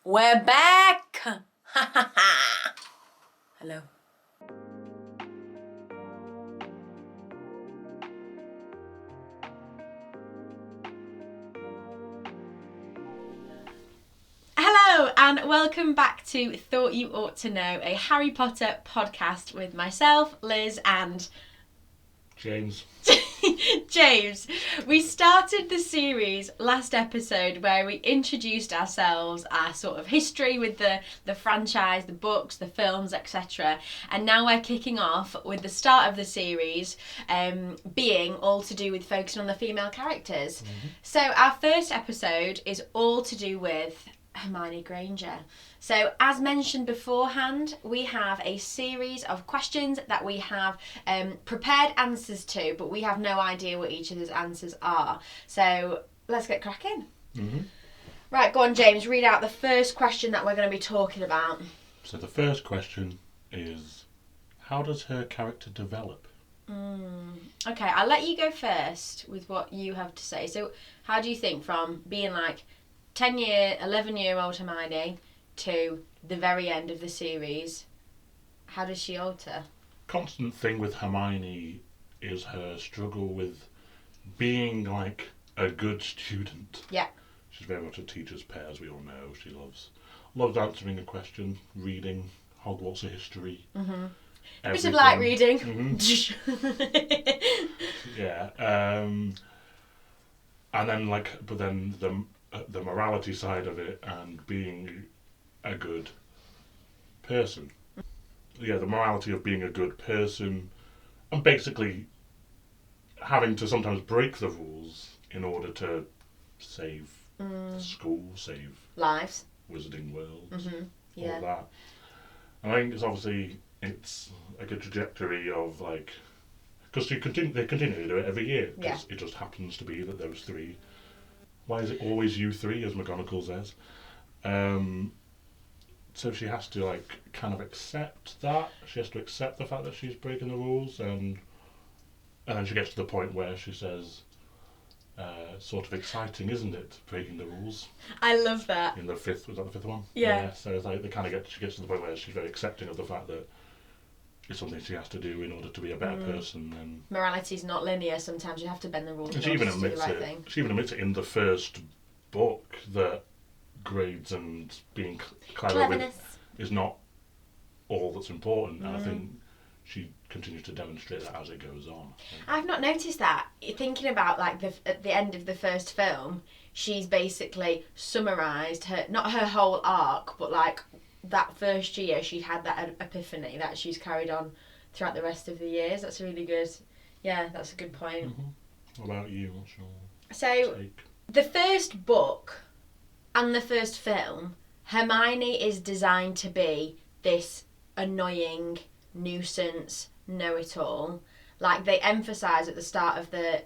We're back! Hello. Hello and welcome back to Thought You Ought to Know, a Harry Potter podcast with myself, Liz and James. James. We started the series last episode where we introduced ourselves, our sort of history with the franchise, the books, the films, etc. And now we're kicking off with the start of the series being all to do with focusing on the female characters. Mm-hmm. So our first episode is all to do with Hermione Granger. So as mentioned beforehand, we have a series of questions that we have prepared answers to, but we have no idea what each of those answers are. So let's get cracking. Mm-hmm. Right, go on James, read out the first question that we're going to be talking about. So the first question is, how does her character develop? Okay, I'll let you go first with what you have to say. So how do you think from being like 11-year-old Hermione to the very end of the series, how does she alter? Constant thing with Hermione is her struggle with being like a good student. Yeah. She's very much a teacher's pet, as we all know. She loves answering a question, reading Hogwarts history. Mm-hmm. A bit of light reading. Mm-hmm. Yeah. And then but then the morality side of it and being a good person. Yeah, the morality of being a good person and basically having to sometimes break the rules in order to save school, save lives, Wizarding Worlds, yeah. all that. And I think it's like a trajectory of like, because they continue to do it every year. Yeah. It just happens to be that those three. Why is it always you three, as McGonagall says? So she has to like kind of accept that. She has to accept the fact that she's breaking the rules, and then she gets to the point where she says, "Sort of exciting, isn't it? Breaking the rules." I love that. In the fifth, was that the fifth one? Yeah. So it's like she gets to the point where she's very accepting of the fact that it's something she has to do in order to be a better person. And morality's not linear. Sometimes you have to bend the rules. She even admits it in the first book that grades and being clever is not all that's important. And I think she continues to demonstrate that as it goes on. I've not noticed that. Thinking about like at the end of the first film, she's basically summarised not her whole arc, but like that first year she had that epiphany that she's carried on throughout the rest of the years. That's really good. Yeah, that's a good point. Mm-hmm. What about you? What's your take? The first book and the first film, Hermione is designed to be this annoying nuisance know-it-all. Like they emphasise at the start of the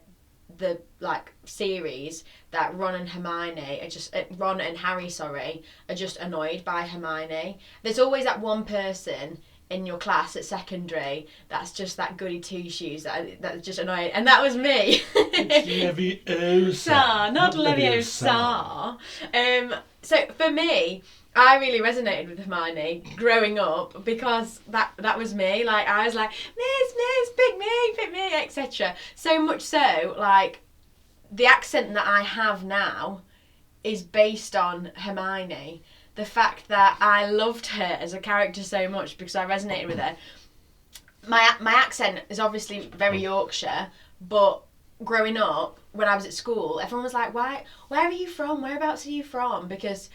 like series that Ron and Harry are just annoyed by Hermione. There's always that one person in your class at secondary that's just that goody two shoes that's just annoying, and that was me. It's Leviosa, not Leviosa. So for me, I really resonated with Hermione growing up because that was me. Like I was like, Miss, pick me, etc. So much so, like the accent that I have now is based on Hermione. The fact that I loved her as a character so much because I resonated with her. My accent is obviously very Yorkshire, but growing up when I was at school, everyone was like, "Where are you from? Whereabouts are you from?" Because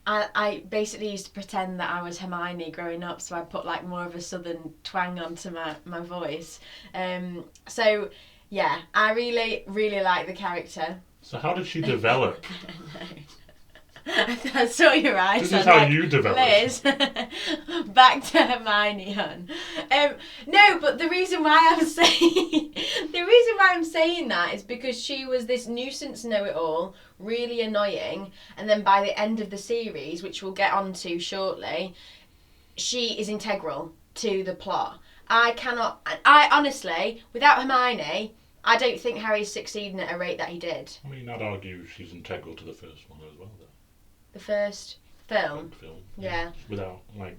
I basically used to pretend that I was Hermione growing up, so I put like more of a southern twang onto my voice. So yeah, I really, really like the character. So how did she develop? I saw your eyes. This is how you develop. Liz, back to Hermione, hon. No, but the reason why I'm saying that is because she was this nuisance know-it-all, really annoying, and then by the end of the series, which we'll get onto shortly, she is integral to the plot. I honestly, without Hermione, I don't think Harry's succeeding at a rate that he did. I mean, I'd argue she's integral to the first one as well, though. The first. Film. Film. Yeah. Without, like...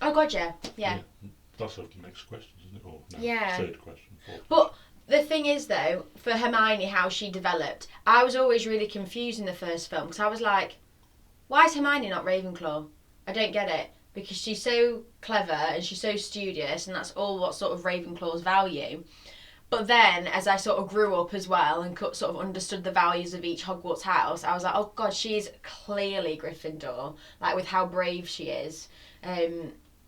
Oh, God, yeah. That's the next question, isn't it? Or no, Yeah. third question. Fourth. But the thing is, though, for Hermione, how she developed, I was always really confused in the first film because I was like, why is Hermione not Ravenclaw? I don't get it. Because she's so clever and she's so studious, and that's all what sort of Ravenclaws value. But then, as I sort of grew up as well and sort of understood the values of each Hogwarts house, I was like, oh God, she's clearly Gryffindor, like with how brave she is.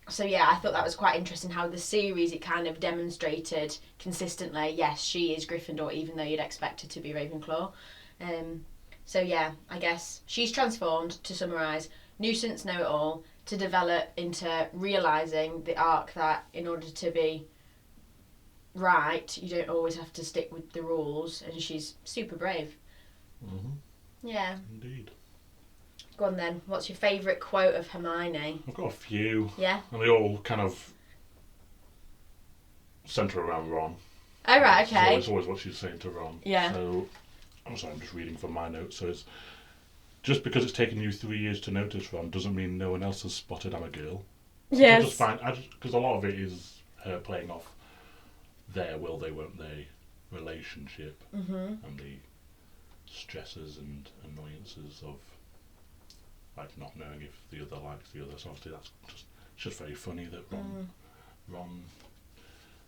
So yeah, I thought that was quite interesting how the series, it kind of demonstrated consistently, yes, she is Gryffindor, even though you'd expect her to be Ravenclaw. So yeah, I guess she's transformed, to summarise, nuisance know-it-all, to develop into realising the arc that in order to be right, you don't always have to stick with the rules, and she's super brave. Mm-hmm. Yeah. Indeed. Go on then, what's your favourite quote of Hermione? I've got a few. Yeah? And they all kind of centre around Ron. Oh, right, okay. It's always what she's saying to Ron. Yeah. So, I'm sorry, I'm just reading from my notes. So it's, just because it's taken you 3 years to notice Ron doesn't mean no one else has spotted I'm a girl. Yes. Because a lot of it is her playing off their will they, won't they relationship and the stresses and annoyances of like not knowing if the other likes the other. So obviously that's just very funny that Ron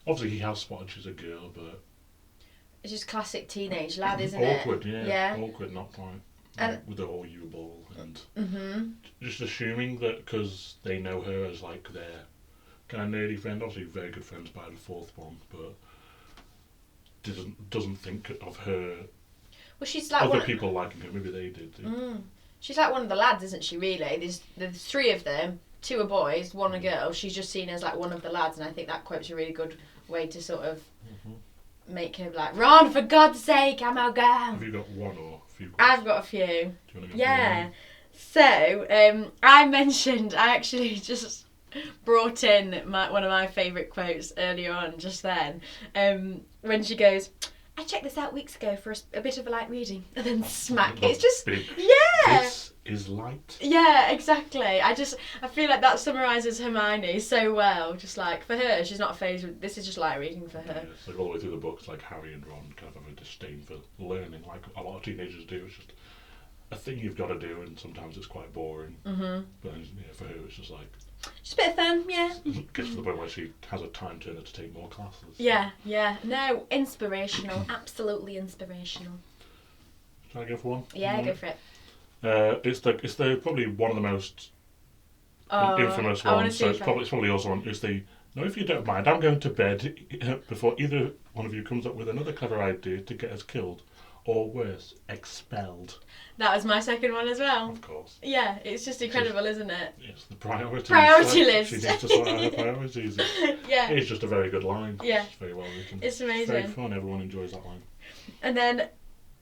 obviously he has spotted she's a girl, but it's just classic teenage lad, isn't awkward, it? yeah. Awkward, not quite. With the whole you ball and just assuming that because they know her as like their kind of nerdy friend, obviously very good friends by the fourth one, but doesn't think of her. Well, she's like other people liking her. Maybe they did. She's like one of the lads, isn't she? Really, there's three of them. Two are boys, one a girl. She's just seen as like one of the lads, and I think that quote's a really good way to sort of make her like, Ron, for God's sake, I'm our girl. Have you got one or a few? I've got a few. Do you want to Yeah. So I actually just brought in one of my favourite quotes earlier on, just then, when she goes, I checked this out weeks ago for a bit of a light reading, and then smack. It's just, big. Yeah. This is light. Yeah, exactly. I feel like that summarises Hermione so well. Just like, for her, she's not phased with, this is just light reading for her. Yeah, it's like all the way through the books, like Harry and Ron kind of have a disdain for learning, like a lot of teenagers do. It's just a thing you've got to do, and sometimes it's quite boring. But then, for her, it's just like... Just a bit of fun, yeah. Gets to the point where she has a time turner to take more classes. Yeah. No, inspirational. Absolutely inspirational. Shall I go for one? Yeah, go for it. It's probably one of the most infamous ones. So it's probably also one. It's the no. If you don't mind, I'm going to bed before either one of you comes up with another clever idea to get us killed, or worse, expelled. That was my second one as well. Of course. Yeah, it's just incredible, isn't it? Yes, the priority list. She needs to sort out her priorities. Yeah. It's just a very good line. Yeah. It's very well written. It's amazing. Very fun. Everyone enjoys that line. And then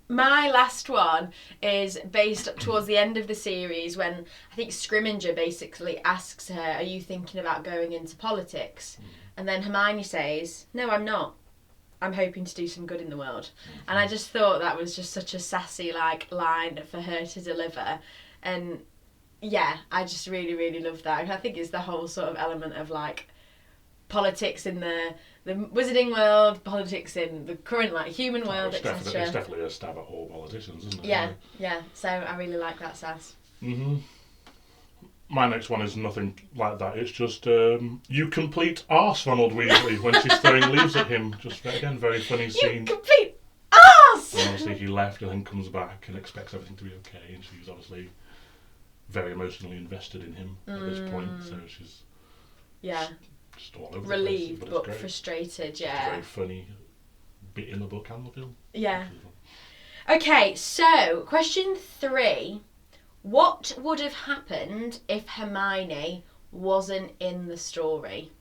my last one is based towards the end of the series when I think Scrimmager basically asks her, are you thinking about going into politics? And then Hermione says, no, I'm not. I'm hoping to do some good in the world. And I just thought that was just such a sassy line for her to deliver. And yeah, I just really, really love that. And I think it's the whole sort of element of politics in the wizarding world, politics in the current human world, etc. It's definitely a stab at all politicians, isn't it? Yeah. So I really like that sass. My next one is nothing like that. It's just, you complete arse, Ronald Weasley, when she's throwing leaves at him. Just, again, very funny scene. You complete arse! And obviously he left and then comes back and expects everything to be okay. And she's obviously very emotionally invested in him at this point. So she's just all over relieved the place, but great. Frustrated, yeah. It's a very funny bit in the book and the film. Yeah. Okay, so question 3. What would have happened if Hermione wasn't in the story?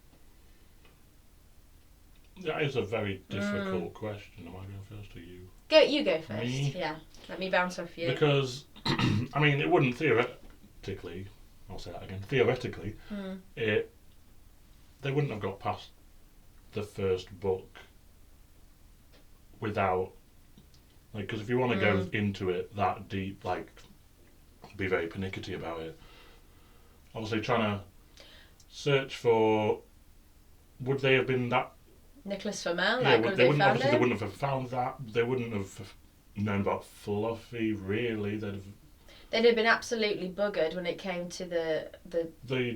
That is a very difficult question. Am I going first or you? You go first. Me? Yeah. Let me bounce off you. Because, I mean, it wouldn't theoretically, I'll say that again, theoretically, they wouldn't have got past the first book without, because if you want to go into it that deep, be very pernickety about it, obviously trying to search for. Would they have been that? Nicholas Flamel, Yeah, like, they they wouldn't. found Obviously, they him? wouldn't have found that. They wouldn't have known about Fluffy. Really, They'd have been absolutely buggered when it came to the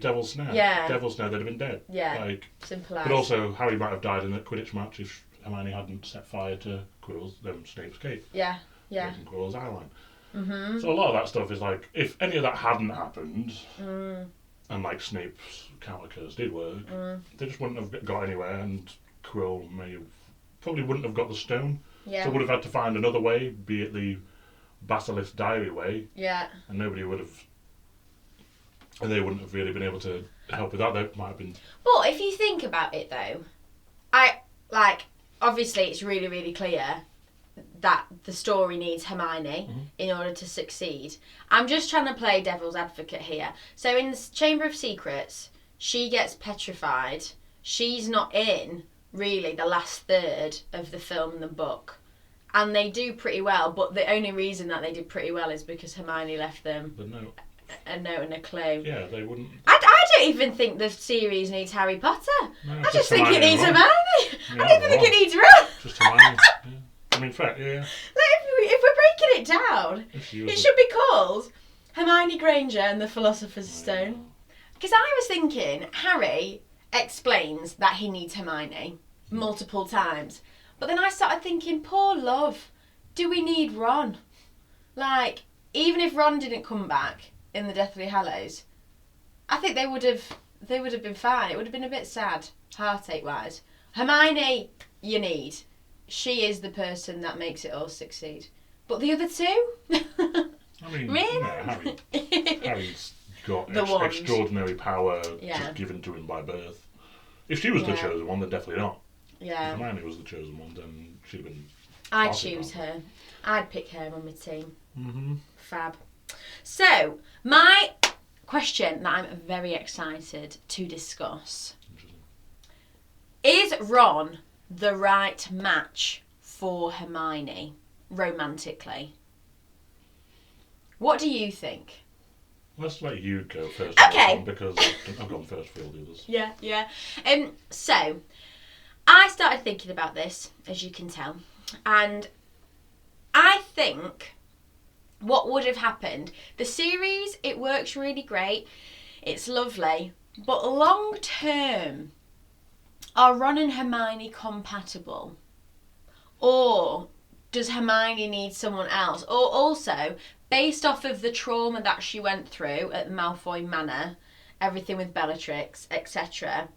Devil's Snare. Yeah. Devil's Snare. They'd have been dead. Yeah, Like, simple as. but also Harry might have died in the Quidditch match if Hermione hadn't set fire to Snape's cape. Yeah. Breaking Quirrell's eyeline. Mm-hmm. So a lot of that stuff is like, if any of that hadn't happened, and like Snape's counter curse did work, they just wouldn't have got anywhere, and Quirrell probably wouldn't have got the stone. Yeah. So would have had to find another way, be it the Basilisk Diary way. Yeah. And nobody would have, and they wouldn't have really been able to help with that. They might have been. But if you think about it though, obviously it's really, really clear that the story needs Hermione in order to succeed. I'm just trying to play devil's advocate here. So in the Chamber of Secrets, she gets petrified. She's not in, really, the last third of the film and the book. And they do pretty well, but the only reason that they did pretty well is because Hermione left them The note. a note and a clue. Yeah, they wouldn't. I don't even think the series needs Harry Potter. No, I just think it needs Ron. Hermione. Yeah, I don't even think Ron. it needs Ron. Just Hermione. Yeah. I mean, fact, yeah. Like, if we're breaking it down, It it should be called Hermione Granger and the Philosopher's Stone. Because I was thinking, Harry explains that he needs Hermione multiple times. But then I started thinking, poor love, do we need Ron? Like, even if Ron didn't come back in the Deathly Hallows, I think they would have been fine. It would have been a bit sad, heartache-wise. Hermione, you need. She is the person that makes it all succeed. But the other two? I mean, Really? Harry's got The wand. extraordinary power Yeah. just given to him by birth. If she was the Yeah. chosen one, then definitely not. Yeah. If Hermione was the chosen one, then she'd have been. I'd Awesome. choose her. I'd pick her on my team. Mm-hmm. Fab. So, my question that I'm very excited to discuss. Is Ron the right match for Hermione romantically? What do you think? Let's let you go first. Okay. On because I've gone first for all the others. Yeah. So, I started thinking about this, as you can tell, and I think what would have happened, the series, it works really great, it's lovely, but long term, are Ron and Hermione compatible? Or does Hermione need someone else? Or also, based off of the trauma that she went through at Malfoy Manor, everything with Bellatrix, etc.,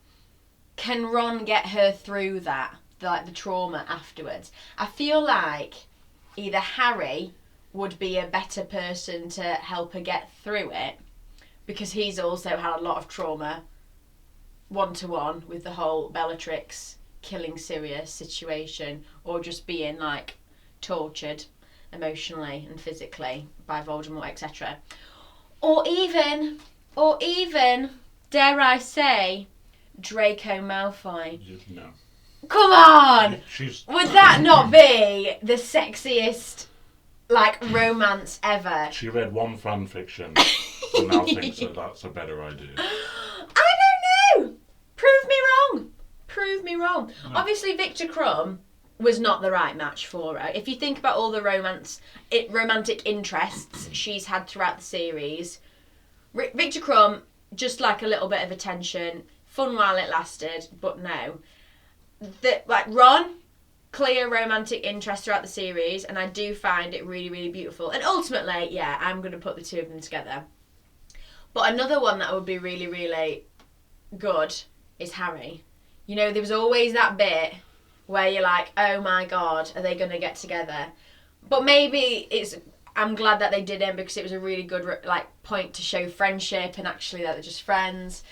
can Ron get her through that, like the trauma afterwards? I feel like either Harry would be a better person to help her get through it, because he's also had a lot of trauma one-to-one with the whole Bellatrix killing Sirius situation, or just being like tortured emotionally and physically by Voldemort, etc. Or even, dare I say, Draco Malfoy. No. Come on! She's. Would that not be the sexiest, like, romance ever? She read one fan fiction and now thinks that that's a better idea. I don't know! Prove me wrong. No. Obviously, Victor Crumb was not the right match for her. If you think about all the romantic interests she's had throughout the series, Victor Crumb, just like a little bit of attention, fun while it lasted, but no. Ron, clear romantic interest throughout the series, and I do find it really, really beautiful. And ultimately, yeah, I'm going to put the two of them together. But another one that would be really, really good is Harry. You know, there was always that bit where you're like, oh my god, are they going to get together? But maybe I'm glad that they didn't, because it was a really good point to show friendship and actually that they're just friends.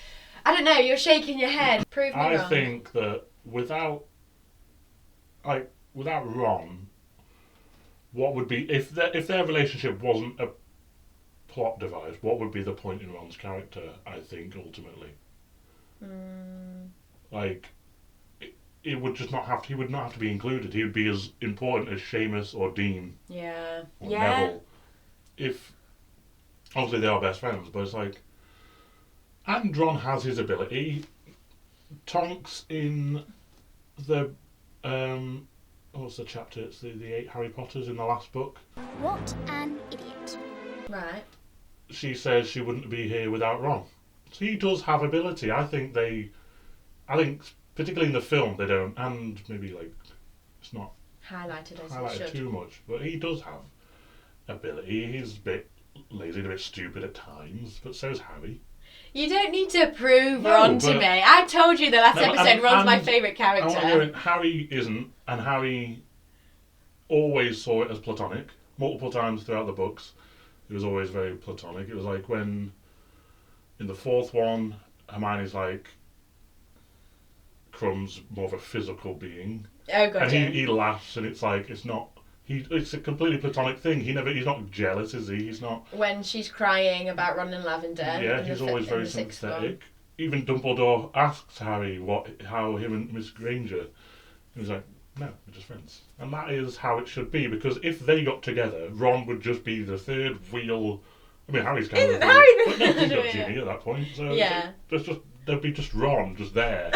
I don't know, you're shaking your head. Prove me wrong. I think that without Ron, what would be if their relationship wasn't a plot device, what would be the point in Ron's character? I think ultimately, it would just not have to. He would not have to be included. He would be as important as Seamus or Dean. Yeah. Or Yeah. Neville. If obviously they are best friends, but it's like And Ron has his ability. Tonks in the what's the chapter? It's the 8 Harry Potters in the last book. What an idiot. Right. She says she wouldn't be here without Ron. So he does have ability. I think particularly in the film they don't, and maybe like it's not Highlighted as it should. too much, but he does have ability. He's a bit lazy, a bit stupid at times, but so's Harry. You don't need to prove No, Ron to but- me. I told you the last No, episode Ron's my and favourite character. Harry isn't, and Harry always saw it as platonic. Multiple times throughout the books, it was always very platonic. It was like when, in the 4th one, Hermione's like, Crumb's more of a physical being, Oh god. and he laughs, and it's like it's not. It's a completely platonic thing. He's not jealous, is he? He's not. When she's crying about Ron and Lavender. Yeah, he's always very sympathetic. Even Dumbledore asks Harry how him and Miss Granger. He was like, no, we're just friends, and that is how it should be. Because if they got together, Ron would just be the third wheel. I mean, Harry's kind Isn't of. Harry the but no, he's third got wheel? Ginny at that point, so Yeah. there'd be just Ron just there,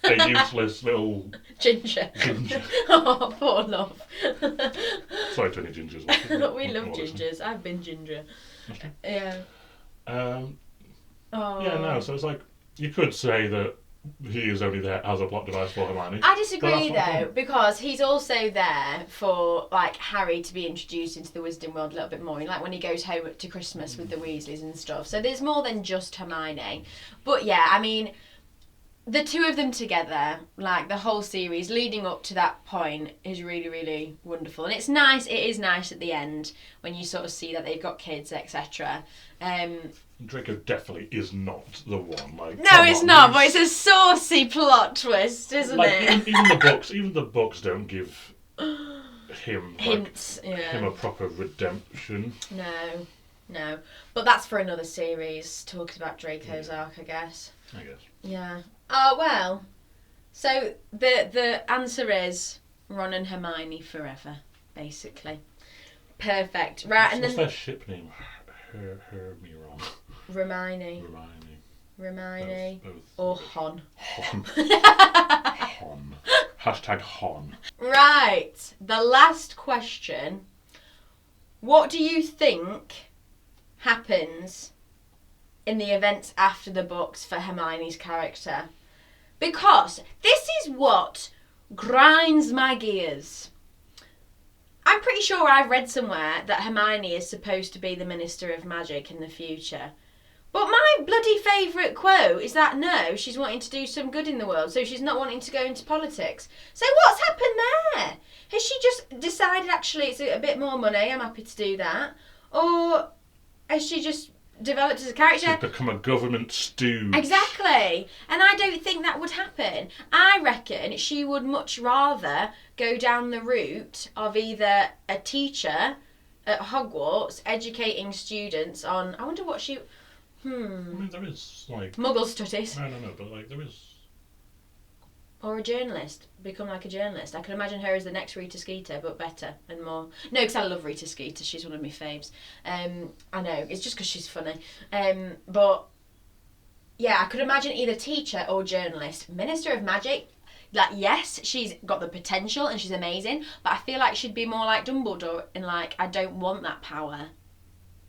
a useless little Ginger. ginger. Oh, poor love. Sorry to any gingers. We love gingers. I've been ginger. Okay. Yeah. Um, Oh. yeah, no. So it's like you could say that he is only there as a plot device for Hermione. I disagree But that's not though, fun. because he's also there for like Harry to be introduced into the Wizarding World a little bit more. Like when he goes home to Christmas with the Weasleys and stuff. So there's more than just Hermione. But yeah, I mean, the two of them together, like the whole series leading up to that point, is really, really wonderful. And it's nice. It is nice at the end when you sort of see that they've got kids, etc. Draco definitely is not the one. Like, No, come it's on, not. But he's- it's a saucy plot twist, isn't like it? even the books don't give him Hints. him Yeah. a proper redemption. No. But that's for another series, talking about Draco's arc, I guess. I guess. Yeah. Oh, well. So the answer is Ron and Hermione forever, basically. Perfect. Right, and What's then their ship name? Hermione. Hermione. Hermione. Both. Or Hon. Hon. Hon. Hashtag Hon. Right. The last question. What do you think happens in the events after the books for Hermione's character? Because this is what grinds my gears. I'm pretty sure I've read somewhere that Hermione is supposed to be the Minister of Magic in the future. But my bloody favourite quote is that no, she's wanting to do some good in the world, so she's not wanting to go into politics. So what's happened there? Has she just decided actually it's a bit more money, I'm happy to do that? Or has she just developed as a character? She's become a government stooge. Exactly. And I don't think that would happen. I reckon she would much rather go down the route of either a teacher at Hogwarts educating students on, I wonder what she... I mean, there is, like... Muggle studies. No, but, like, there is... Or a journalist. Become like a journalist. I can imagine her as the next Rita Skeeter, but better and more... No, because I love Rita Skeeter. She's one of my faves. I know. It's just because she's funny. But, yeah, I could imagine either teacher or journalist. Minister of Magic... Like, yes, she's got the potential and she's amazing, but I feel like she'd be more like Dumbledore in, like, I don't want that power.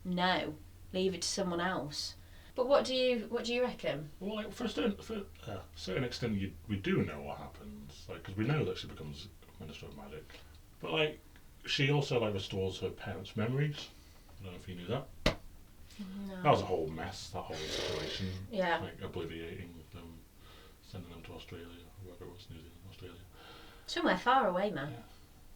No. Leave it to someone else. But what do you reckon? Well, like, for a certain extent, we do know what happens. Like, because we know that she becomes Minister of Magic. But, like, she also, like, restores her parents' memories. I don't know if you knew that. No. That was a whole mess, that whole situation. Yeah. Like, obliviating them, sending them to Australia, or wherever it was, New Zealand, Australia. Somewhere far away, man. Yeah.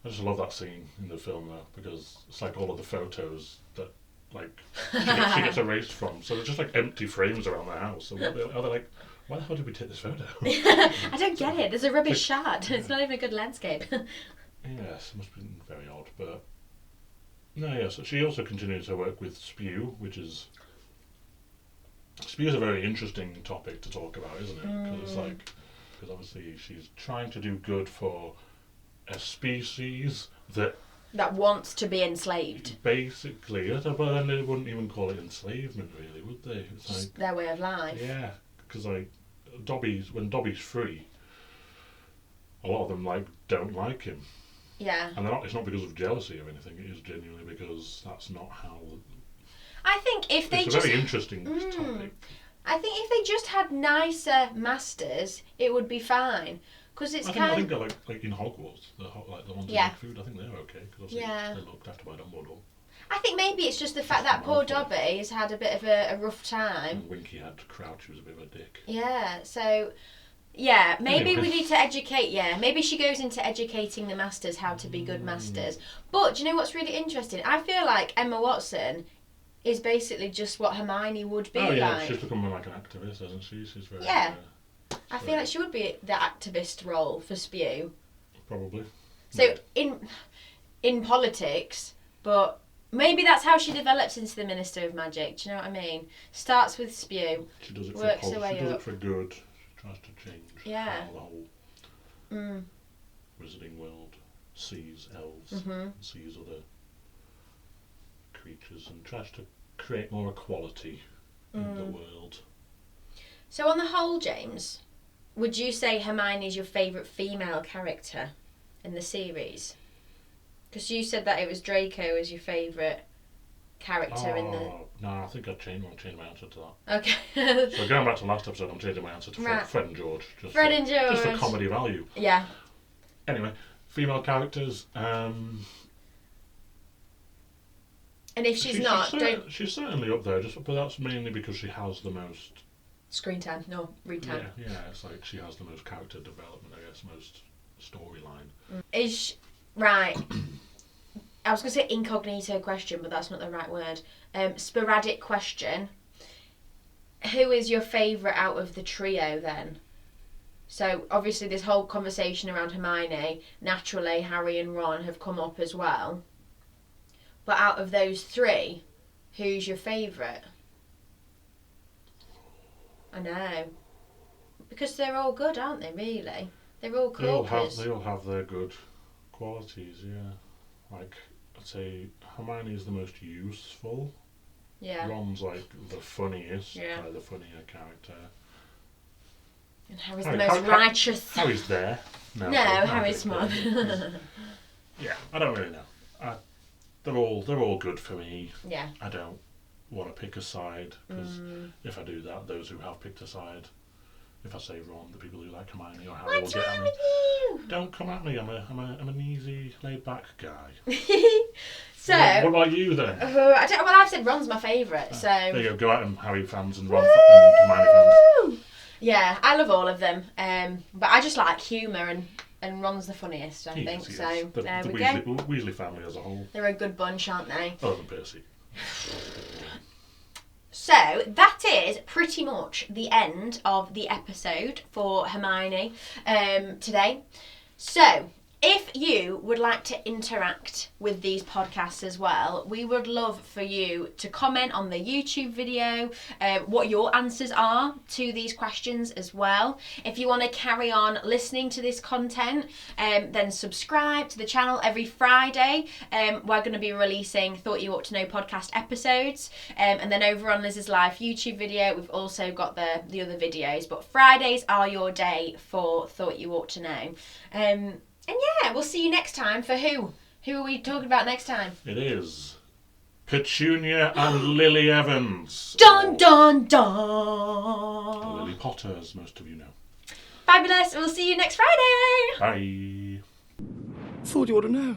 I just love that scene in the film, though, because it's like all of the photos that, like, she gets erased from. So there's just, like, empty frames around the house. So are they like, why the hell did we take this photo? I don't get it. There's a rubbish shot. It's not even a good landscape. Yes, it must have been very odd, but... No, yeah, so she also continues her work with Spew, which is... Spew is a very interesting topic to talk about, isn't it? Because it's like... Because obviously she's trying to do good for a species that That wants to be enslaved. Basically, but then they wouldn't even call it enslavement, really, would they? It's Just like, their way of life. yeah, because like when Dobby's free, a lot of them don't like him, Yeah. and it's not because of jealousy or anything. It is genuinely because that's not how. I think if they It's a very interesting topic. I think if they just had nicer masters, it would be fine. Because it's I think they're like in Hogwarts, the ones who make food. I think they're okay because they're looked after by Dumbledore. I think maybe it's just the fact that poor Dobby has had a bit of a rough time. And Winky had Crouch, who was a bit of a dick. Yeah, so yeah, maybe Anyway. we need to educate. Yeah, maybe she goes into educating the masters how to be good masters. But do you know what's really interesting? I feel like Emma Watson is basically just what Hermione would be like. She's become like an activist, hasn't she? She's very. Yeah. I feel like she would be the activist role for Spew. Probably. So in politics, but maybe that's how she develops into the Minister of Magic. Do you know what I mean? Starts with Spew. She does it works for her way She does up. it for good. She tries to change how the whole wizarding world sees elves, sees other creatures, and tries to create more equality in the world. So on the whole, James, would you say Hermione is your favourite female character in the series? Because you said that it was Draco as your favourite character in the... No, I think I'd change my answer to that. Okay. So going back to last episode, I'm changing my answer to Right. Fred and George. Fred and George. Just for comedy value. Yeah. Anyway, female characters. And if she's not, don't... She's certainly up there, but that's mainly because she has the most... Screen time, no, read time. Yeah, it's like she has the most character development, I guess, most storyline. Is she... Right. I was going to say incognito question, but that's not the right word. Sporadic question. Who is your favourite out of the trio then? So obviously this whole conversation around Hermione, naturally Harry and Ron have come up as well. But out of those three, who's your favourite? I know. Because they're all good, aren't they, really? They're all corkers. They all have their good qualities, yeah. Like, I'd say Hermione's the most useful. Yeah. Ron's like the funniest, Yeah. the funnier character. And Harry's the most righteous. Harry's there. No, Harry's smart. Yeah, I don't really know. They're all good for me. Yeah. I don't want to pick a side because if I do that, those who have picked a side, if I say Ron, the people who like Hermione or Harry will get at me. You? Don't come at me. I'm an easy, laid-back guy. So. What about you then? I've said Ron's my favourite. So. There you go. Go at them, Harry fans and Ron and Hermione fans. Yeah, I love all of them. But I just like humour and Ron's the funniest, I think. He is. So The there we go. Weasley family as a whole. They're a good bunch, aren't they? Other than Percy. So that is pretty much the end of the episode for Hermione today. So if you would like to interact with these podcasts as well, we would love for you to comment on the YouTube video what your answers are to these questions as well. If you want to carry on listening to this content, then subscribe to the channel every Friday. We're going to be releasing Thought You Ought to Know podcast episodes. And then over on Liz's Live YouTube video, we've also got the other videos. But Fridays are your day for Thought You Ought to Know. And yeah, we'll see you next time for who? Who are we talking about next time? It is Petunia and Lily Evans. Dun dun Or dun! Lily Potter, as most of you know. Fabulous, we'll see you next Friday! Bye. Thought you ought to know.